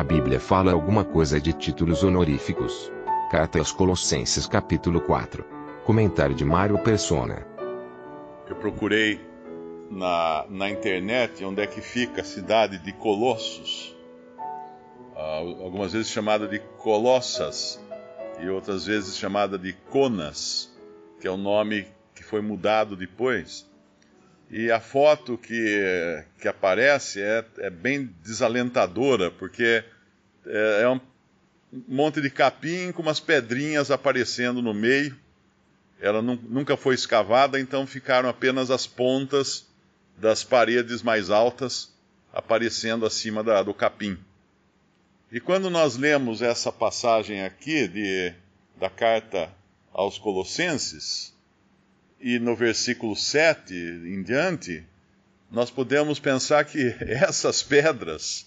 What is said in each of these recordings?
A Bíblia fala alguma coisa de títulos honoríficos. Carta aos Colossenses capítulo 4. Comentário de Mário Persona. Eu procurei na internet onde é que fica a cidade de Colossos. Algumas vezes chamada de Colossas e outras vezes chamada de Conas, que é o nome que foi mudado depois. E a foto que aparece é bem desalentadora, porque é um monte de capim com umas pedrinhas aparecendo no meio. Ela nunca foi escavada, então ficaram apenas as pontas das paredes mais altas aparecendo acima do capim. E quando nós lemos essa passagem aqui da carta aos Colossenses, e no versículo 7 em diante, nós podemos pensar que essas pedras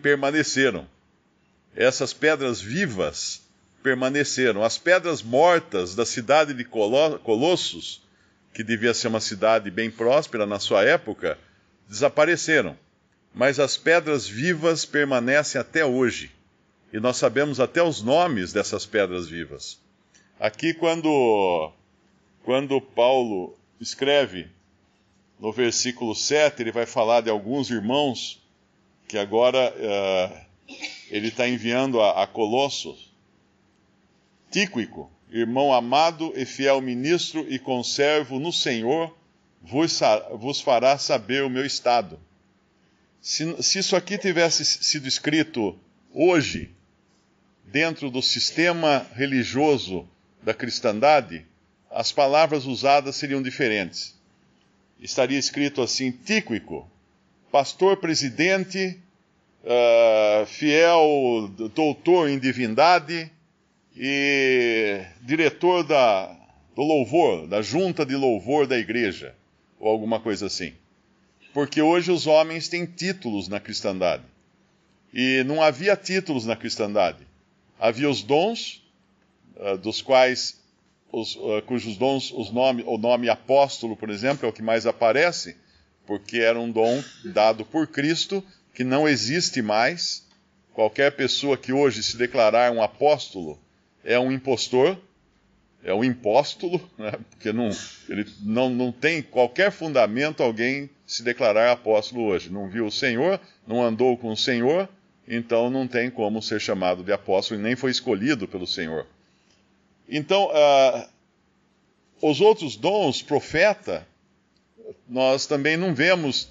permaneceram. Essas pedras vivas permaneceram. As pedras mortas da cidade de Colossos, que devia ser uma cidade bem próspera na sua época, desapareceram. Mas as pedras vivas permanecem até hoje. E nós sabemos até os nomes dessas pedras vivas. Aqui, quando Paulo escreve no versículo 7, ele vai falar de alguns irmãos que agora ele está enviando a Colossos. Tíquico, irmão amado e fiel ministro e conservo no Senhor, vos fará saber o meu estado. Se isso aqui tivesse sido escrito hoje, dentro do sistema religioso da cristandade, as palavras usadas seriam diferentes. Estaria escrito assim: Tíquico, pastor presidente, fiel doutor em divindade e diretor do louvor, da junta de louvor da igreja, ou alguma coisa assim. Porque hoje os homens têm títulos na cristandade. E não havia títulos na cristandade. Havia os dons, dos quais cujos dons, o nome apóstolo, por exemplo, é o que mais aparece, porque era um dom dado por Cristo, que não existe mais. Qualquer pessoa que hoje se declarar um apóstolo é um impostor, é um impóstolo, né? Porque ele não tem qualquer fundamento alguém se declarar apóstolo hoje. Não viu o Senhor, não andou com o Senhor, então não tem como ser chamado de apóstolo e nem foi escolhido pelo Senhor. Então, os outros dons, profeta, nós também não vemos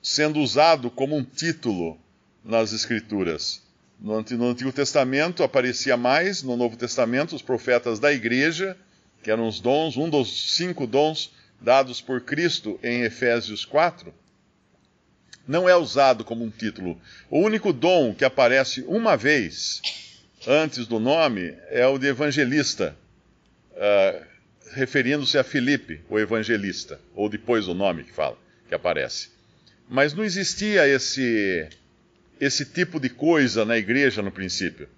sendo usado como um título nas Escrituras. No Antigo Testamento aparecia mais, no Novo Testamento, os profetas da igreja, que eram os dons, um dos 5 dons dados por Cristo em Efésios 4, não é usado como um título. O único dom que aparece uma vez antes do nome é o de evangelista, referindo-se a Filipe, o evangelista, ou depois o nome que aparece. Mas não existia esse tipo de coisa na igreja no princípio.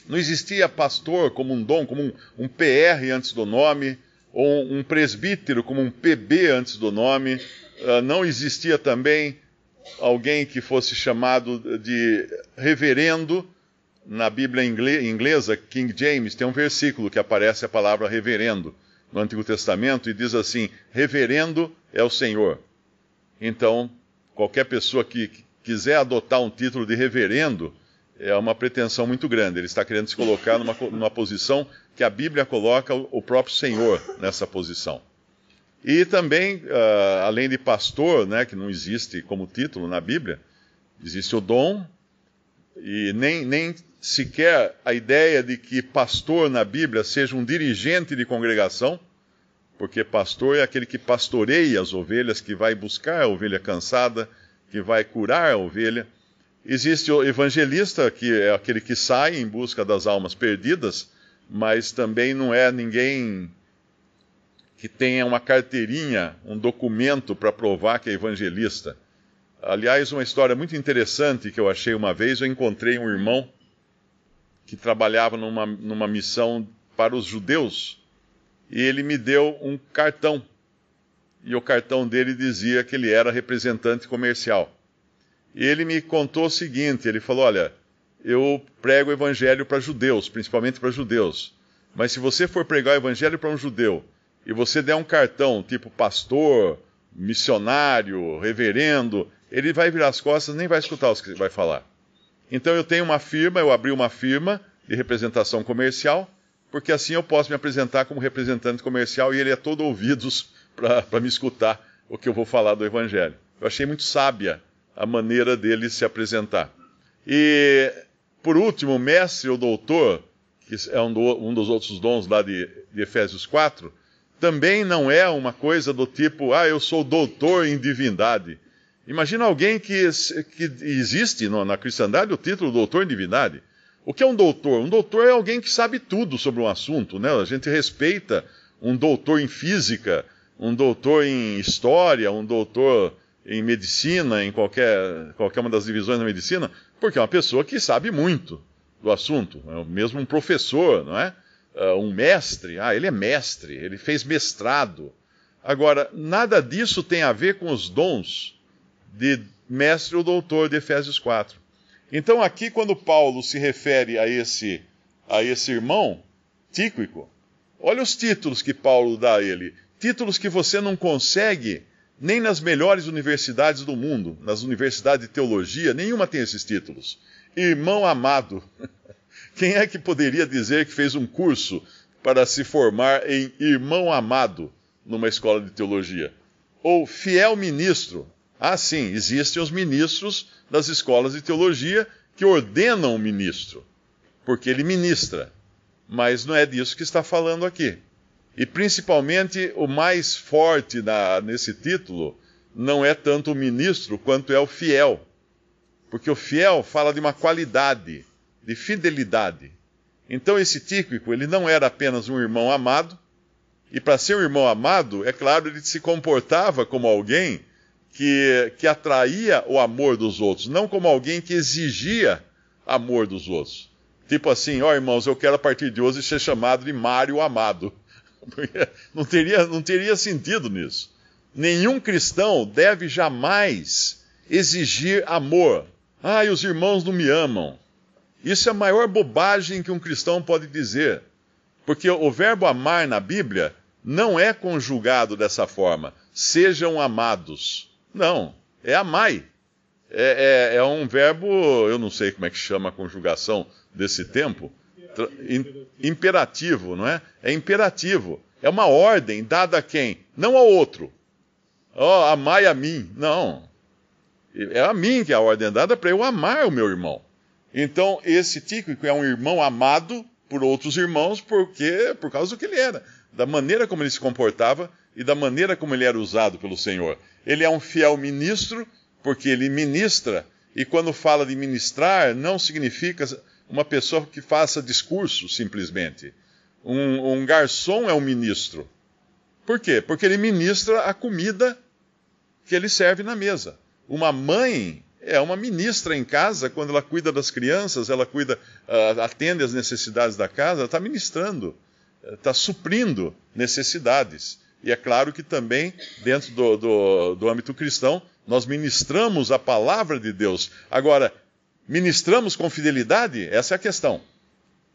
Não existia pastor como um dom, como um PR antes do nome, ou um presbítero como um PB antes do nome. Não existia também alguém que fosse chamado de reverendo. Na Bíblia inglesa, King James, tem um versículo que aparece a palavra reverendo no Antigo Testamento e diz assim: reverendo é o Senhor. Então, qualquer pessoa que quiser adotar um título de reverendo é uma pretensão muito grande. Ele está querendo se colocar numa posição que a Bíblia coloca o próprio Senhor nessa posição. E também, além de pastor, né, que não existe como título na Bíblia, existe o dom, e nem sequer a ideia de que pastor na Bíblia seja um dirigente de congregação, porque pastor é aquele que pastoreia as ovelhas, que vai buscar a ovelha cansada, que vai curar a ovelha. Existe o evangelista, que é aquele que sai em busca das almas perdidas, mas também não é ninguém que tenha uma carteirinha, um documento para provar que é evangelista. Aliás, uma história muito interessante que eu achei uma vez, eu encontrei um irmão que trabalhava numa missão para os judeus, e ele me deu um cartão. E o cartão dele dizia que ele era representante comercial. e ele me contou o seguinte, ele falou, olha, eu prego o evangelho para judeus, principalmente para judeus, mas se você for pregar o evangelho para um judeu, e você der um cartão tipo pastor, missionário, reverendo, ele vai virar as costas, nem vai escutar o que você vai falar. Então eu tenho uma firma, eu abri uma firma de representação comercial, porque assim eu posso me apresentar como representante comercial e ele é todo ouvidos para me escutar o que eu vou falar do evangelho. Eu achei muito sábia a maneira dele se apresentar. E, por último, mestre ou doutor, que é um dos outros dons lá de Efésios 4, também não é uma coisa do tipo, eu sou doutor em divindade. Imagina alguém que existe na cristandade o título doutor em divindade. O que é um doutor? Um doutor é alguém que sabe tudo sobre um assunto, né? A gente respeita um doutor em física, um doutor em história, um doutor em medicina, em qualquer uma das divisões da medicina, porque é uma pessoa que sabe muito do assunto. É mesmo um professor, não é? Um mestre, ele é mestre, ele fez mestrado. Agora, nada disso tem a ver com os dons de mestre ou doutor de Efésios 4. Então aqui, quando Paulo se refere a esse irmão, Tíquico, olha os títulos que Paulo dá a ele. Títulos que você não consegue nem nas melhores universidades do mundo, nas universidades de teologia, nenhuma tem esses títulos. Irmão amado. Quem é que poderia dizer que fez um curso para se formar em irmão amado numa escola de teologia? Ou fiel ministro. Sim, existem os ministros das escolas de teologia que ordenam o ministro, porque ele ministra. Mas não é disso que está falando aqui. E principalmente o mais forte nesse título não é tanto o ministro quanto é o fiel. Porque o fiel fala de uma qualidade, de fidelidade. Então esse Tíquico, ele não era apenas um irmão amado, e para ser um irmão amado, é claro, ele se comportava como alguém que atraía o amor dos outros, não como alguém que exigia amor dos outros. Tipo assim, irmãos, eu quero a partir de hoje ser chamado de Mário Amado. Não teria sentido nisso. Nenhum cristão deve jamais exigir amor. E os irmãos não me amam. Isso é a maior bobagem que um cristão pode dizer. Porque o verbo amar na Bíblia não é conjugado dessa forma. Sejam amados. Não, é amai. É um verbo, eu não sei como é que chama a conjugação desse tempo. Imperativo, não é? É imperativo. É uma ordem dada a quem? Não ao outro. Amai a mim. Não. É a mim que a ordem é dada para eu amar o meu irmão. Então, esse Tíquico é um irmão amado por outros irmãos por causa do que ele era, da maneira como ele se comportava e da maneira como ele era usado pelo Senhor. Ele é um fiel ministro, porque ele ministra, e quando fala de ministrar, não significa uma pessoa que faça discurso, simplesmente. Um garçom é um ministro. Por quê? Porque ele ministra a comida que ele serve na mesa. Uma mãe é uma ministra em casa, quando ela cuida das crianças, ela atende às necessidades da casa, ela está ministrando, está suprindo necessidades. E é claro que também, dentro do âmbito cristão, nós ministramos a palavra de Deus. Agora, ministramos com fidelidade? Essa é a questão.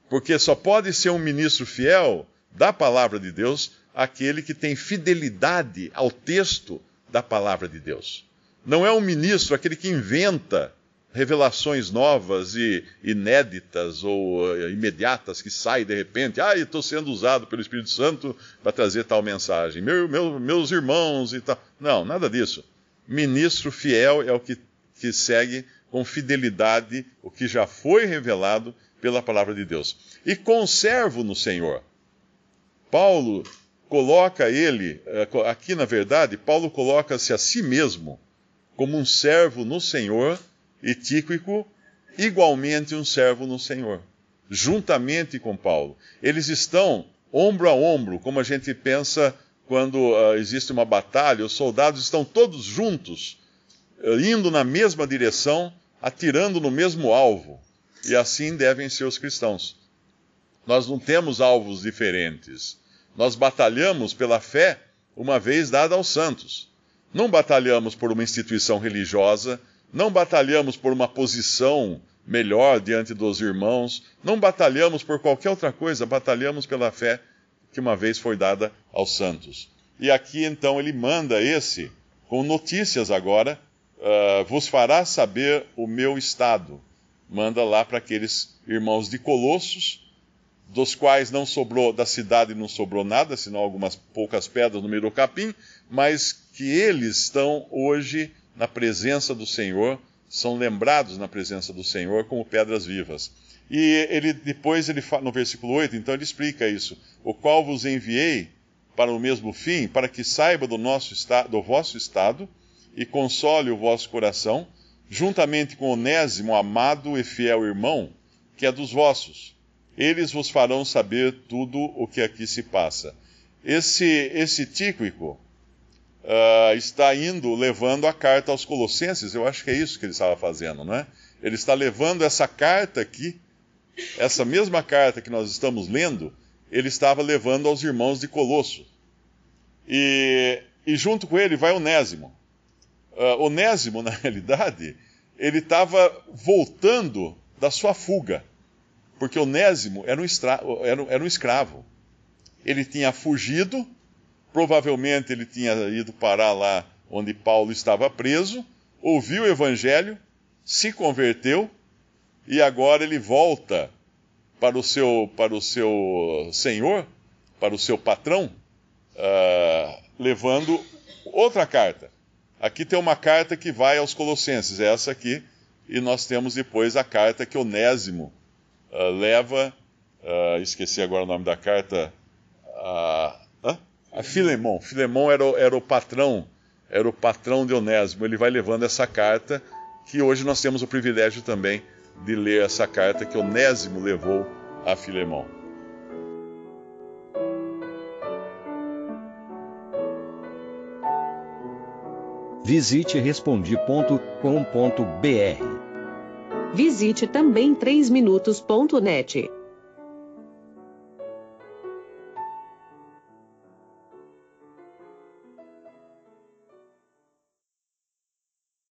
Porque só pode ser um ministro fiel da palavra de Deus aquele que tem fidelidade ao texto da palavra de Deus. Não é um ministro aquele que inventa revelações novas e inéditas ou imediatas que saem de repente. Estou sendo usado pelo Espírito Santo para trazer tal mensagem. Meus irmãos e tal. Não, nada disso. Ministro fiel é o que segue com fidelidade o que já foi revelado pela palavra de Deus. E conservo no Senhor. Paulo coloca aqui na verdade, Paulo coloca-se a si mesmo como um servo no Senhor, e Tíquico igualmente um servo no Senhor, juntamente com Paulo. Eles estão ombro a ombro, como a gente pensa quando existe uma batalha, os soldados estão todos juntos, indo na mesma direção, atirando no mesmo alvo. E assim devem ser os cristãos. Nós não temos alvos diferentes. Nós batalhamos pela fé uma vez dada aos santos. Não batalhamos por uma instituição religiosa, não batalhamos por uma posição melhor diante dos irmãos, não batalhamos por qualquer outra coisa, batalhamos pela fé que uma vez foi dada aos santos. E aqui então ele manda com notícias agora, vos fará saber o meu estado. Manda lá para aqueles irmãos de Colossos, dos quais não sobrou, da cidade não sobrou nada, senão algumas poucas pedras no meio do capim, mas que eles estão hoje na presença do Senhor, são lembrados na presença do Senhor como pedras vivas. E depois ele fala, no versículo 8, então ele explica isso. O qual vos enviei para o mesmo fim, para que saiba do vosso estado e console o vosso coração, juntamente com Onésimo, amado e fiel irmão, que é dos vossos. Eles vos farão saber tudo o que aqui se passa. Esse Tíquico está levando a carta aos Colossenses. Eu acho que é isso que ele estava fazendo, não é? Ele está levando essa carta aqui, essa mesma carta que nós estamos lendo, ele estava levando aos irmãos de Colosso. E junto com ele vai Onésimo. Onésimo, na realidade, ele estava voltando da sua fuga, porque Onésimo era um escravo. Ele tinha fugido, provavelmente ele tinha ido parar lá onde Paulo estava preso, ouviu o evangelho, se converteu, e agora ele volta para o seu senhor, para o seu patrão, levando outra carta. Aqui tem uma carta que vai aos Colossenses, essa aqui, e nós temos depois a carta que Onésimo leva, esqueci agora o nome da carta, a Filemon. Filemon era o patrão de Onésimo. Ele vai levando essa carta, que hoje nós temos o privilégio também de ler essa carta que Onésimo levou a Filemon. Visite Respondi.com.br. Visite também 3minutos.net.